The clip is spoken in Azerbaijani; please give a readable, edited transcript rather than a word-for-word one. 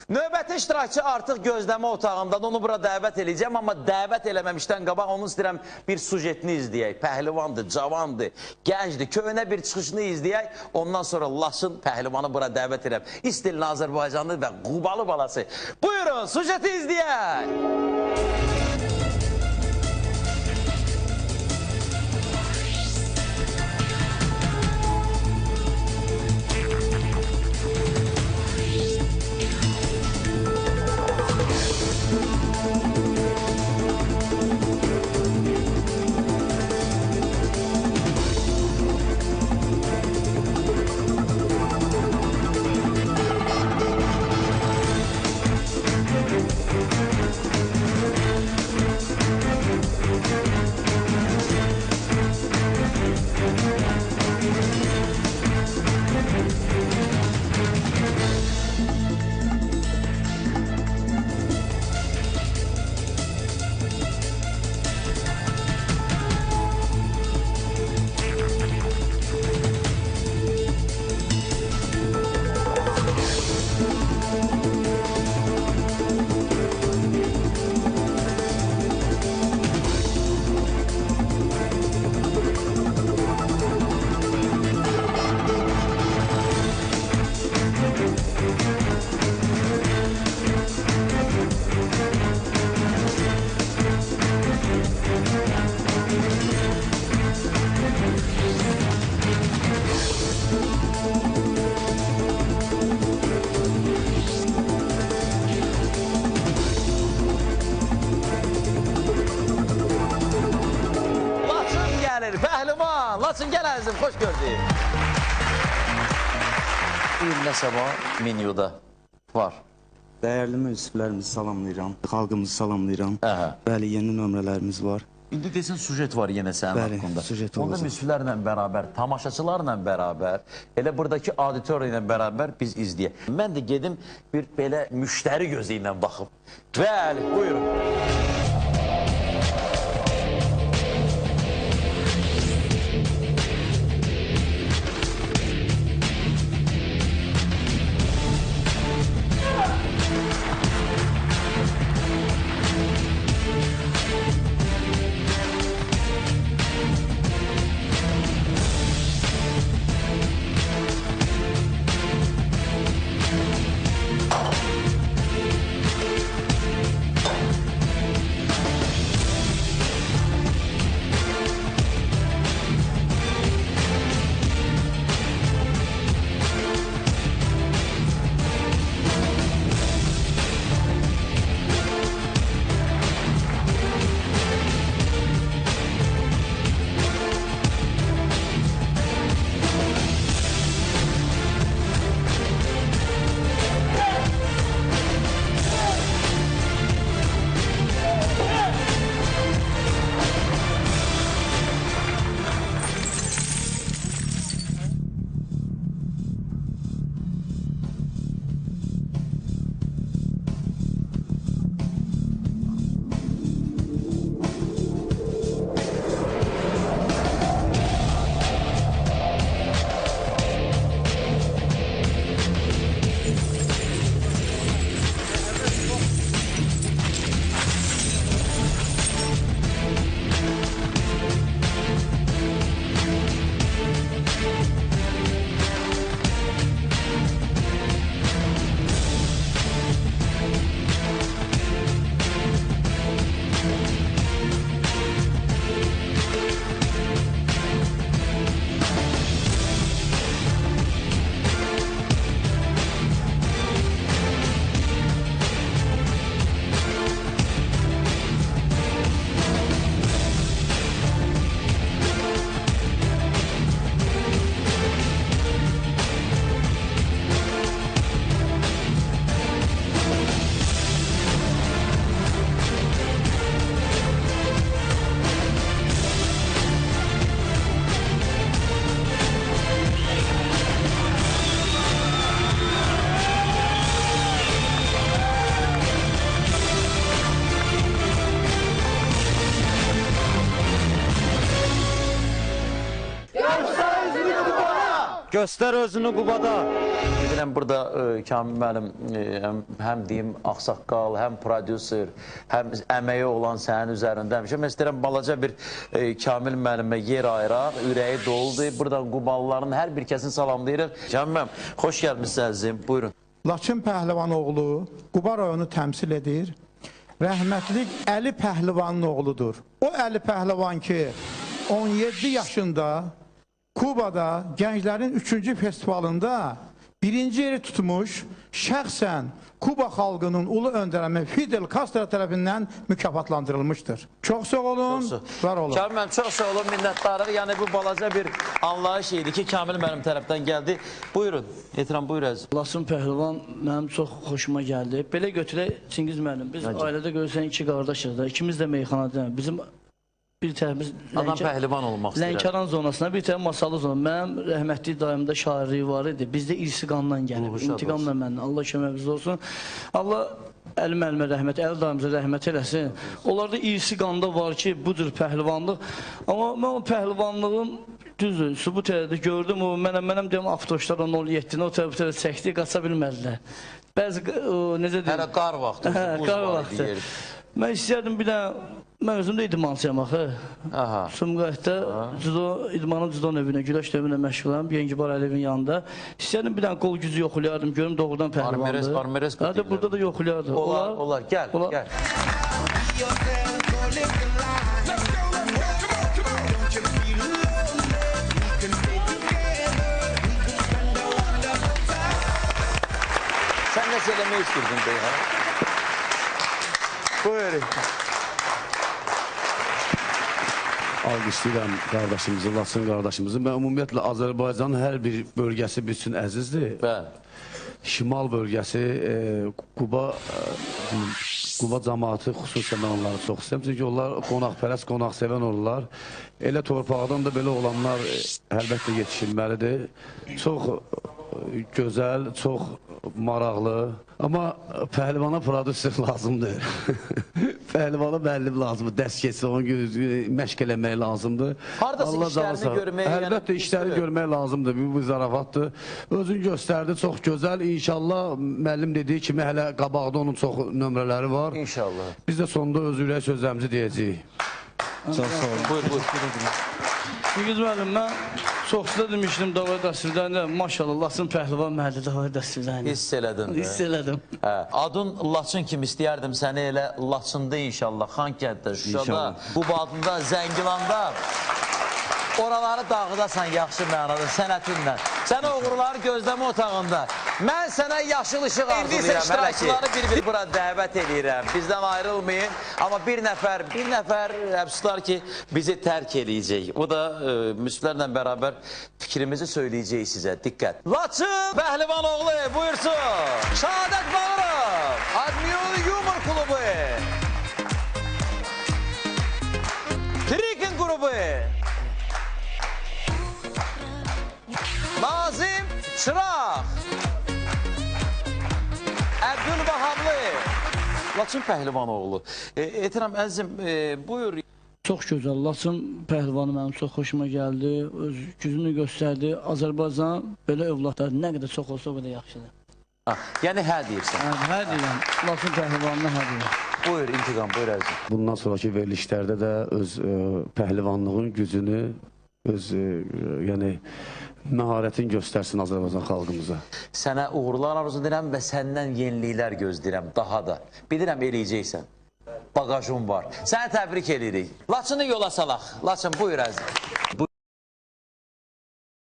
Növbəti iştirakçı artıq gözləmə otağındadır, onu bura dəvət eləyəcəm, amma dəvət eləməmişdən qabaq onun istəyirəm bir sujetini izləyək. Pəhlivandır, cavandır, gəncdir, köhnə bir çıxışını izləyək, ondan sonra Laçın pəhlivanı bura dəvət eləyəm. İstilin Azərbaycanlı və Qubalı balası. Buyurun, sujeti izləyək. Pəhlivan, Laçın gəl əzizim, xoş gördük. Nə sabah menyuda var? Dəyərli müziklərimizi salamlayıram, xalqımızı salamlayıram. Bəli, yeni nömrələrimiz var. İndi desən, sujet var yenə sənin haqqında. Bəli, sujet olacaq. Onda müziklərlə bərabər, tamaşaçılarla bərabər, elə buradakı auditoriya ilə bərabər biz izləyək. Mən də gedim bir belə müştəri gözü ilə baxıb. Bəli, buyurun. Göstər özünü Qubada. Biləm burada Kamil müəllim həm deyim ağsaqqal, həm prodüser, həm əməyi olan sənin üzərində həmişə. Mən istəyirəm balaca bir Kamil müəllimə yer ayıraq, ürəyi doludur. Buradan Qubalıların hər bir kəsini salamlayırıq. Kamil müəllim, xoş gəlmişsiniz əzizim, buyurun. Laçın Pəhləvanoğlu Quba rayonu təmsil edir. Rəhmətlik Əli Pəhləvanın oğludur. O Əli Pəhləvan ki 17 yaşında Kubada gənclərin 3-cü festivalında birinci yeri tutmuş, şəxsən Kuba xalqının ulu öndərəmi Fidel Castro tərəfindən mükafatlandırılmışdır. Çox sağ olun, var olun. Kamil müəllim, çox sağ olun, minnətdarıq. Yəni bu balaca bir anlayış idi ki, Kamil müəllim tərəfdən gəldi. Buyurun, Etiram, buyur əzizim. Laçın Pəhlivan mənim çox xoşuma gəldi. Belə götürək, Çingiz müəllim, biz ailədə görürsən iki qardaşıq da, ikimiz də meyxanada. Bizim bir tərəfimiz Adam pəhlivan olmaq istəyir. Lənkəran zonasına, bir tərəf Masalı zona. Mənim rəhmətli dayımda şairliyi var idi. Bizdə irsi qandan gəlib, intiqamla məndən. Allah köməyimiz olsun. Allah Əli müəllimə rəhmət, Əli dayımıza rəhmət eləsin. Onlarda irsi qanda var ki, budur pəhlivanlıq. Amma mən o pəhlivanlığın düzdür, sübut elədi, gördüm. Mənəm deyəm, avtoşlara 07-nə o tərəf çəkdi, qaça bilmədilər. Bəzi, necə deyim? Hələ qar vaxtı, buz var idi yer. Mən istəyərdim bir dənə, mən özüm də idmansıyam axı. Sumqayıtda idmanın judo növünə, güləş növünə məşğulam, Yengibar Əliyevin yanında. İstəyərdim bir dənə qol gücü yoxlayardım, görüm doğrudan pəhlivandır. Armeres Hətta burada da yoxlayardım. Olar, gəl, gəl. Sən nə söyləmək istəyirdin Beyha? Buyur. Alqışlayıram qardaşımızı, Laçın qardaşımızı. Mən ümumiyyətlə Azərbaycanın hər bir bölgəsi bizim əzizdir. Bəli. Şimal bölgəsi, Quba cəmaatı xüsusən mən onları çox istəyirəm. Çünki onlar qonaqpərəst, qonaqsevən olurlar. Elə torpaqdan da belə olanlar əlbəttə yetişilməlidir. Çox gözəl, çox maraqlı. Amma pəhlivana prodüser lazımdır. Pəhlivana müəllim lazımdır. Dərs keçsin, onu məşq eləmək lazımdır. Haradasın işlərini görmək? Əlbəttə işləri görmək lazımdır. Bu zarafatdır. Özünü göstərdi, çox gözəl. İnşallah müəllim dediyi kimi hələ qabaqda onun çox nömrələri var. İnşallah. Biz də sonunda öz ürək sözlərimizi deyəcəyik. Çox sağ olun. Buyur, buyur. Çingiz müəllim, mən çoxsuzda demişdim davay dəstələrində, maşallah, Laçın Pəhlivan məhəlli davay dəstələrində. Hiss elədin. Hiss elədim. Adın Laçın kimi istəyərdim səni elə Laçında inşallah, Xankənddə, Şuşada, Qubadında, Zəngilanda. Oraları dağıdasan yaxşı mənada, sənətinlə. Sən uğurları gözləmə otağında. Mən sənə yaşıl işıq arzulayıram. İndi iştirakçıları bir-bir bura dəvət edirəm. Bizdən ayrılmayın. Amma bir nəfər əfsuslar ki, bizi tərk eləyəcək. O da müsiflərlə bərabər fikrimizi söyləyəcək sizə. Diqqət. Laçın Pəhlivanoğlu buyursun. Şəhadət Bağırov. Admiral Yumor klubu. Trikin qrubu. Nazim Çıraq. Əbdülvahablı. Laçın Pəhlivanoğlu. Etiram əzizim, buyur. Çox gözəl. Laçın Pəhlivanı mənim çox xoşuma gəldi. Öz gücünü göstərdi. Azərbaycan belə övladlar nə qədər çox olsa o qədər yaxşıdır. Yəni hə deyirsən. Hə deyirəm. Laçın Pəhlivanına hə deyirəm. Buyur İntiqam, buyur əzizim. Bundan sonraki verilişlərdə də öz pəhlivanlığın gücünü, öz yəni məharətin göstərsin Azərbaycan xalqımıza. Sənə uğurlar arzu edirəm və səndən yeniliklər gözləyirəm daha da. Bilirəm eləyəcəksən. Bagajın var. Səni təbrik edirik. Laçını yola salaq. Laçın buyur əzizim.